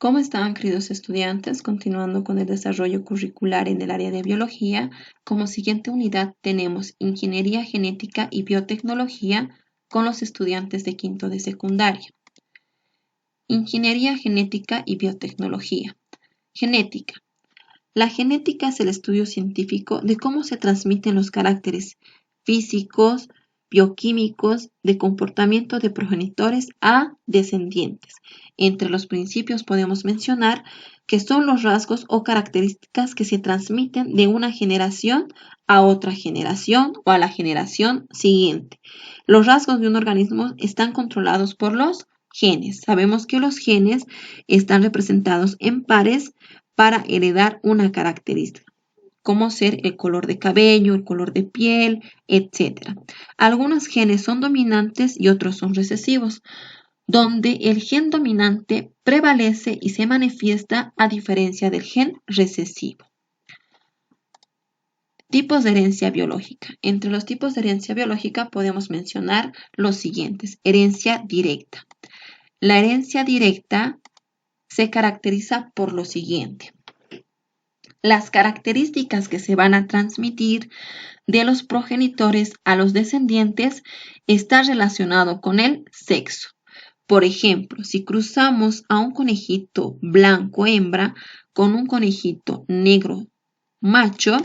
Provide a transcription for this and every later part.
¿Cómo están, queridos estudiantes? Continuando con el desarrollo curricular en el área de biología, como siguiente unidad tenemos Ingeniería Genética y Biotecnología con los estudiantes de quinto de secundaria. Ingeniería Genética y Biotecnología. Genética. La genética es el estudio científico de cómo se transmiten los caracteres físicos, bioquímicos, de comportamiento de progenitores a descendientes. Entre los principios podemos mencionar que son los rasgos o características que se transmiten de una generación a otra generación o a la generación siguiente. Los rasgos de un organismo están controlados por los genes. Sabemos que los genes están representados en pares para heredar una característica, como ser el color de cabello, el color de piel, etc. Algunos genes son dominantes y otros son recesivos, donde el gen dominante prevalece y se manifiesta a diferencia del gen recesivo. Tipos de herencia biológica. Entre los tipos de herencia biológica podemos mencionar los siguientes. Herencia directa. La herencia directa se caracteriza por lo siguiente. Las características que se van a transmitir de los progenitores a los descendientes está relacionado con el sexo. Por ejemplo, si cruzamos a un conejito blanco hembra con un conejito negro macho,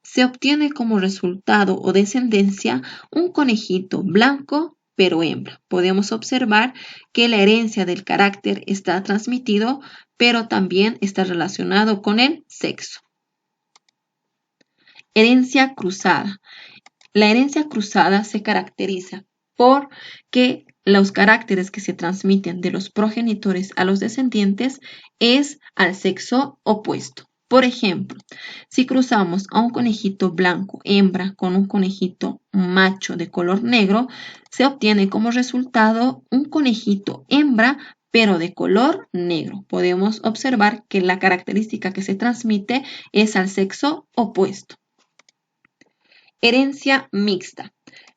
se obtiene como resultado o descendencia un conejito blanco pero hembra. Podemos observar que la herencia del carácter está transmitido, pero también está relacionado con el sexo. Herencia cruzada. La herencia cruzada se caracteriza por que los caracteres que se transmiten de los progenitores a los descendientes es al sexo opuesto. Por ejemplo, si cruzamos a un conejito blanco hembra con un conejito macho de color negro, se obtiene como resultado un conejito hembra pero de color negro. Podemos observar que la característica que se transmite es al sexo opuesto. Herencia mixta.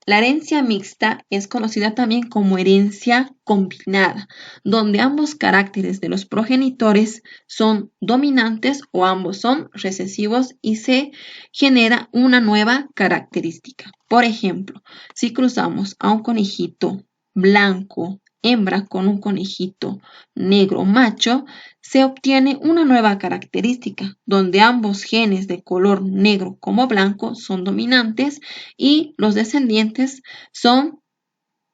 La herencia mixta es conocida también como herencia combinada, donde ambos caracteres de los progenitores son dominantes o ambos son recesivos y se genera una nueva característica. Por ejemplo, si cruzamos a un conejito blanco hembra con un conejito negro macho, se obtiene una nueva característica, donde ambos genes de color negro como blanco son dominantes y los descendientes son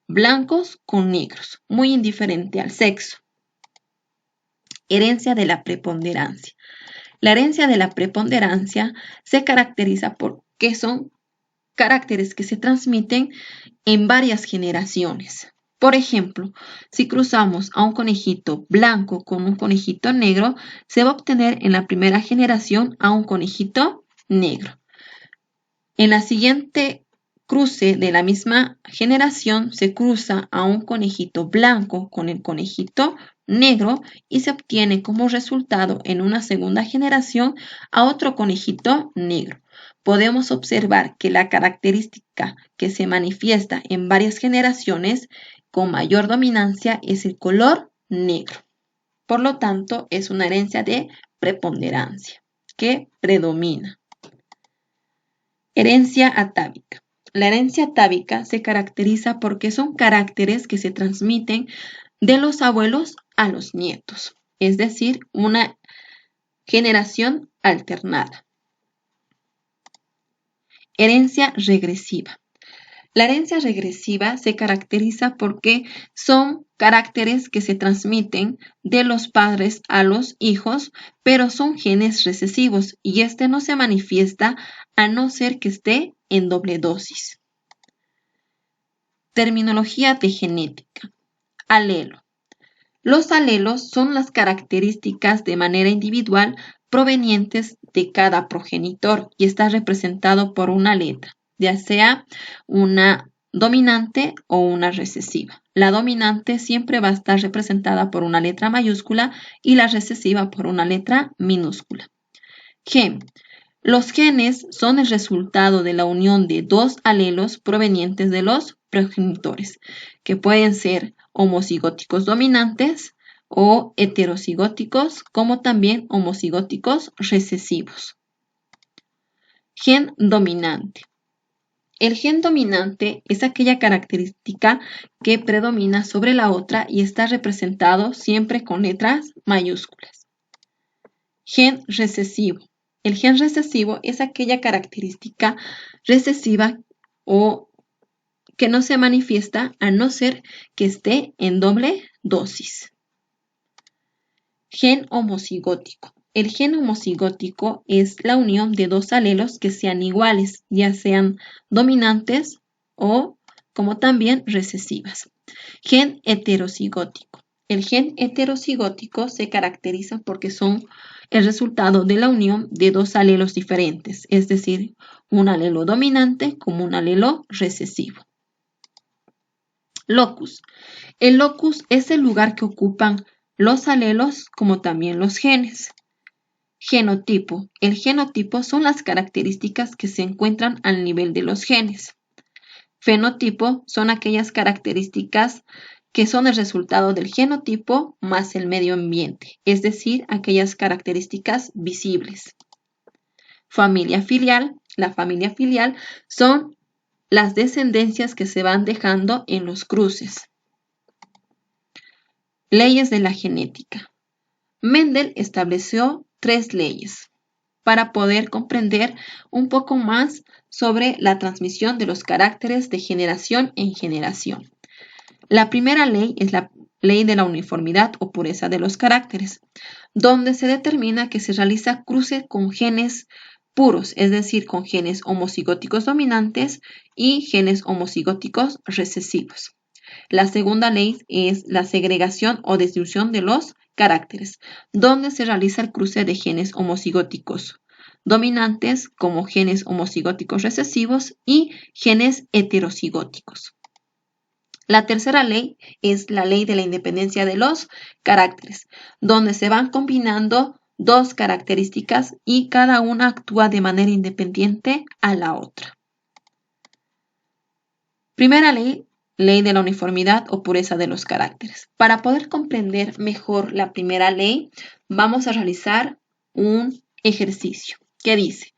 blancos con negros, muy indiferente al sexo. Herencia de la preponderancia. La herencia de la preponderancia se caracteriza porque son caracteres que se transmiten en varias generaciones. Por ejemplo, si cruzamos a un conejito blanco con un conejito negro, se va a obtener en la primera generación a un conejito negro. En la siguiente cruce de la misma generación se cruza a un conejito blanco con el conejito negro y se obtiene como resultado en una segunda generación a otro conejito negro. Podemos observar que la característica que se manifiesta en varias generaciones con mayor dominancia es el color negro. Por lo tanto, es una herencia de preponderancia que predomina. Herencia atávica. La herencia atávica se caracteriza porque son caracteres que se transmiten de los abuelos a los nietos, es decir, una generación alternada. Herencia regresiva. La herencia regresiva se caracteriza porque son caracteres que se transmiten de los padres a los hijos, pero son genes recesivos y este no se manifiesta a no ser que esté en doble dosis. Terminología de genética. Alelo. Los alelos son las características de manera individual provenientes de cada progenitor y está representado por una letra, ya sea una dominante o una recesiva. La dominante siempre va a estar representada por una letra mayúscula y la recesiva por una letra minúscula. Gen. Los genes son el resultado de la unión de dos alelos provenientes de los progenitores, que pueden ser homocigóticos dominantes o heterocigóticos, como también homocigóticos recesivos. Gen dominante. El gen dominante es aquella característica que predomina sobre la otra y está representado siempre con letras mayúsculas. Gen recesivo. El gen recesivo es aquella característica recesiva o que no se manifiesta a no ser que esté en doble dosis. Gen homocigótico. El gen homocigótico es la unión de dos alelos que sean iguales, ya sean dominantes o como también recesivas. Gen heterocigótico. El gen heterocigótico se caracteriza porque son el resultado de la unión de dos alelos diferentes, es decir, un alelo dominante como un alelo recesivo. Locus. El locus es el lugar que ocupan los alelos como también los genes. Genotipo. El genotipo son las características que se encuentran al nivel de los genes. Fenotipo son aquellas características que son el resultado del genotipo más el medio ambiente, es decir, aquellas características visibles. Familia filial. La familia filial son las descendencias que se van dejando en los cruces. Leyes de la genética. Mendel estableció 3 leyes para poder comprender un poco más sobre la transmisión de los caracteres de generación en generación. La primera ley es la ley de la uniformidad o pureza de los caracteres, donde se determina que se realiza cruce con genes puros, es decir, con genes homocigóticos dominantes y genes homocigóticos recesivos. La segunda ley es la segregación o disyunción de los caracteres, donde se realiza el cruce de genes homocigóticos dominantes como genes homocigóticos recesivos y genes heterocigóticos. La tercera ley es la ley de la independencia de los caracteres, donde se van combinando dos características y cada una actúa de manera independiente a la otra. Primera ley, ley de la uniformidad o pureza de los caracteres. Para poder comprender mejor la primera ley, vamos a realizar un ejercicio que dice: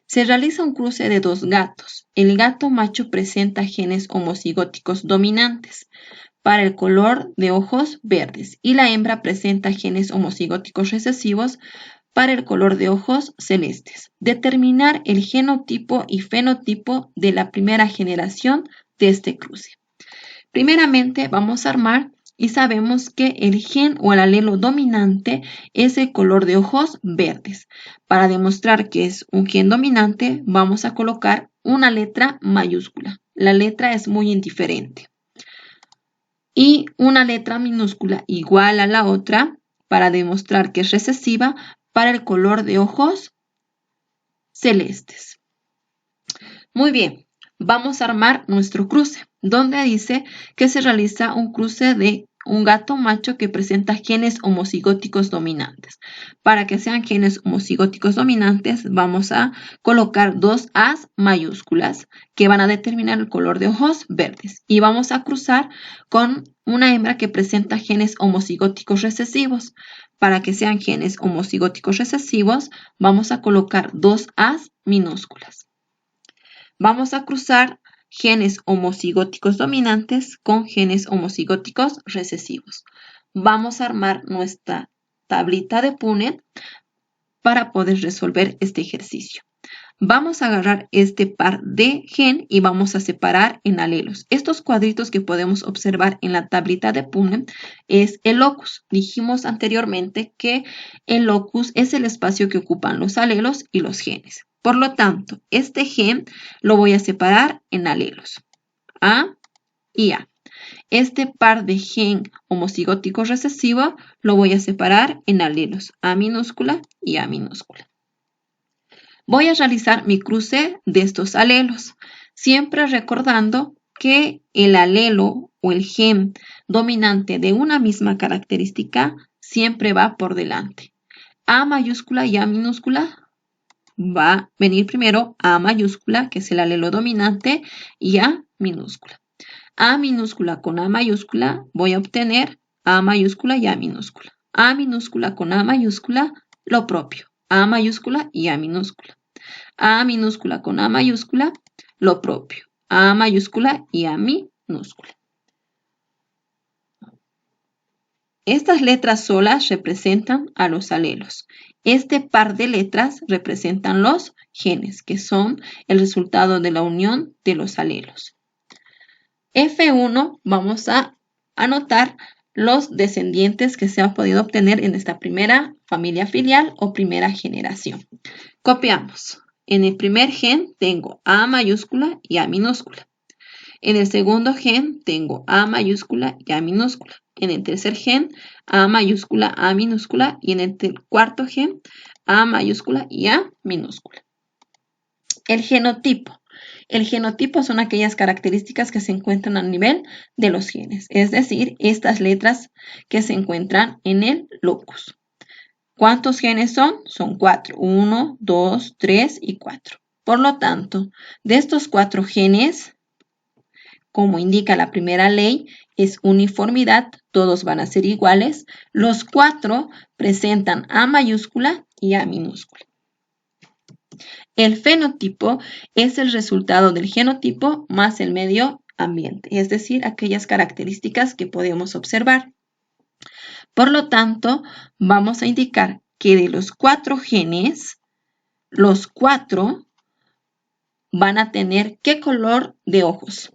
se realiza un cruce de 2 gatos. El gato macho presenta genes homocigóticos dominantes para el color de ojos verdes y la hembra presenta genes homocigóticos recesivos para el color de ojos celestes. Determinar el genotipo y fenotipo de la primera generación de este cruce. Primeramente vamos a armar y sabemos que el gen o el alelo dominante es el color de ojos verdes. Para demostrar que es un gen dominante, vamos a colocar una letra mayúscula. La letra es muy indiferente. Y una letra minúscula igual a la otra para demostrar que es recesiva para el color de ojos celestes. Muy bien, vamos a armar nuestro cruce, donde dice que se realiza un cruce de un gato macho que presenta genes homocigóticos dominantes. Para que sean genes homocigóticos dominantes, vamos a colocar 2 As mayúsculas que van a determinar el color de ojos verdes. Y vamos a cruzar con una hembra que presenta genes homocigóticos recesivos. Para que sean genes homocigóticos recesivos, vamos a colocar 2 As minúsculas. Vamos a cruzar genes homocigóticos dominantes con genes homocigóticos recesivos. Vamos a armar nuestra tablita de Punnett para poder resolver este ejercicio. Vamos a agarrar este par de gen y vamos a separar en alelos. Estos cuadritos que podemos observar en la tablita de Punnett es el locus. Dijimos anteriormente que el locus es el espacio que ocupan los alelos y los genes. Por lo tanto, este gen lo voy a separar en alelos, A y A. Este par de gen homocigótico recesivo lo voy a separar en alelos, A minúscula y A minúscula. Voy a realizar mi cruce de estos alelos, siempre recordando que el alelo o el gen dominante de una misma característica siempre va por delante. A mayúscula y A minúscula va a venir primero A mayúscula, que es el alelo dominante, y A minúscula. A minúscula con A mayúscula voy a obtener A mayúscula y A minúscula. A minúscula con A mayúscula, lo propio. A mayúscula y A minúscula. A minúscula con A mayúscula, lo propio. A mayúscula y A minúscula. Estas letras solas representan a los alelos. Este par de letras representan los genes, que son el resultado de la unión de los alelos. F1 vamos a anotar los descendientes que se han podido obtener en esta primera familia filial o primera generación. Copiamos. En el primer gen tengo A mayúscula y A minúscula. En el segundo gen tengo A mayúscula y A minúscula. En el tercer gen, A mayúscula, A minúscula. Y en el cuarto gen, A mayúscula y A minúscula. El genotipo. El genotipo son aquellas características que se encuentran a nivel de los genes, es decir, estas letras que se encuentran en el locus. ¿Cuántos genes son? Son 4. 1, 2, 3 y 4. Por lo tanto, de estos 4 genes, como indica la primera ley, es uniformidad, todos van a ser iguales. Los 4 presentan A mayúscula y A minúscula. El fenotipo es el resultado del genotipo más el medio ambiente, es decir, aquellas características que podemos observar. Por lo tanto, vamos a indicar que de los 4 genes, los 4 van a tener ¿qué color de ojos?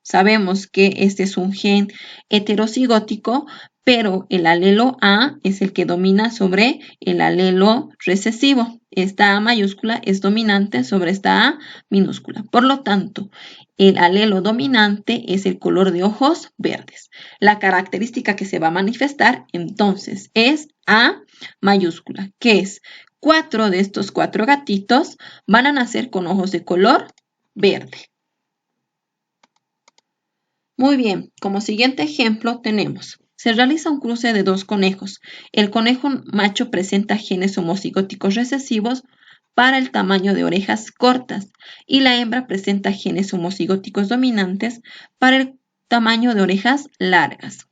Sabemos que este es un gen heterocigótico, pero el alelo A es el que domina sobre el alelo recesivo. Esta A mayúscula es dominante sobre esta A minúscula. Por lo tanto, el alelo dominante es el color de ojos verdes. La característica que se va a manifestar entonces es A mayúscula, que es 4 de estos 4 gatitos van a nacer con ojos de color verde. Muy bien, como siguiente ejemplo tenemos, se realiza un cruce de 2 conejos. El conejo macho presenta genes homocigóticos recesivos para el tamaño de orejas cortas y la hembra presenta genes homocigóticos dominantes para el tamaño de orejas largas.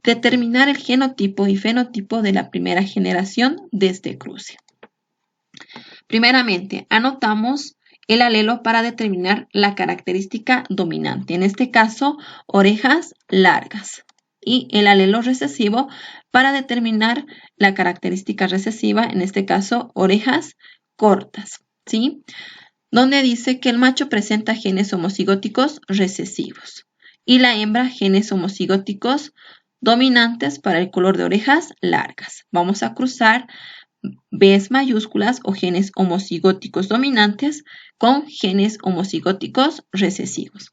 Determinar el genotipo y fenotipo de la primera generación de este cruce. Primeramente, anotamos el alelo para determinar la característica dominante, en este caso, orejas largas. Y el alelo recesivo para determinar la característica recesiva, en este caso, orejas cortas, ¿sí? Donde dice que el macho presenta genes homocigóticos recesivos y la hembra genes homocigóticos dominantes para el color de orejas largas. Vamos a cruzar Bs mayúsculas o genes homocigóticos dominantes con genes homocigóticos recesivos.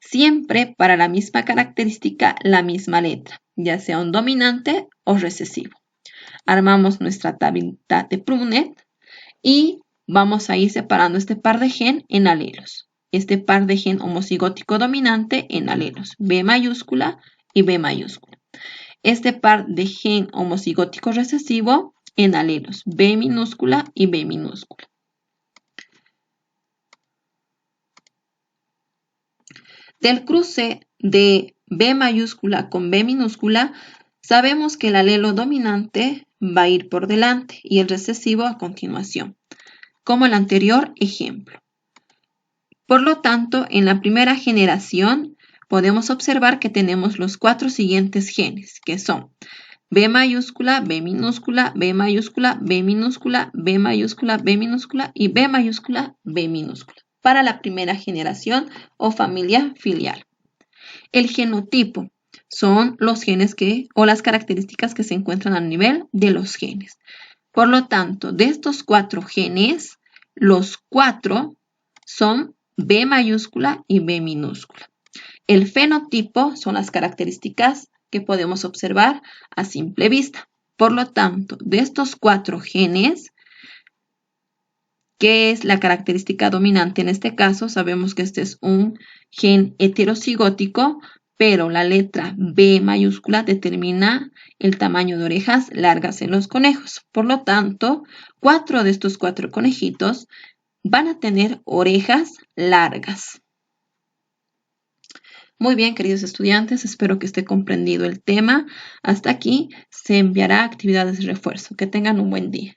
Siempre para la misma característica, la misma letra, ya sea un dominante o recesivo. Armamos nuestra tablita de Prunet y vamos a ir separando este par de gen en alelos. Este par de gen homocigótico dominante en alelos, B mayúscula y B mayúscula. Este par de gen homocigótico recesivo en alelos, B minúscula y B minúscula. Del cruce de B mayúscula con B minúscula, sabemos que el alelo dominante va a ir por delante y el recesivo a continuación, como el anterior ejemplo. Por lo tanto, en la primera generación podemos observar que tenemos los 4 siguientes genes, que son B mayúscula, B minúscula, B mayúscula, B minúscula, B mayúscula, B minúscula y B mayúscula, B minúscula, para la primera generación o familia filial. El genotipo son los genes o las características que se encuentran a nivel de los genes. Por lo tanto, de estos 4 genes, los 4 son B mayúscula y B minúscula. El fenotipo son las características que podemos observar a simple vista. Por lo tanto, de estos 4 genes, ¿qué es la característica dominante? En este caso, sabemos que este es un gen heterocigótico, pero la letra B mayúscula determina el tamaño de orejas largas en los conejos. Por lo tanto, 4 de estos 4 conejitos van a tener orejas largas. Muy bien, queridos estudiantes, espero que esté comprendido el tema. Hasta aquí se enviará actividades de refuerzo. Que tengan un buen día.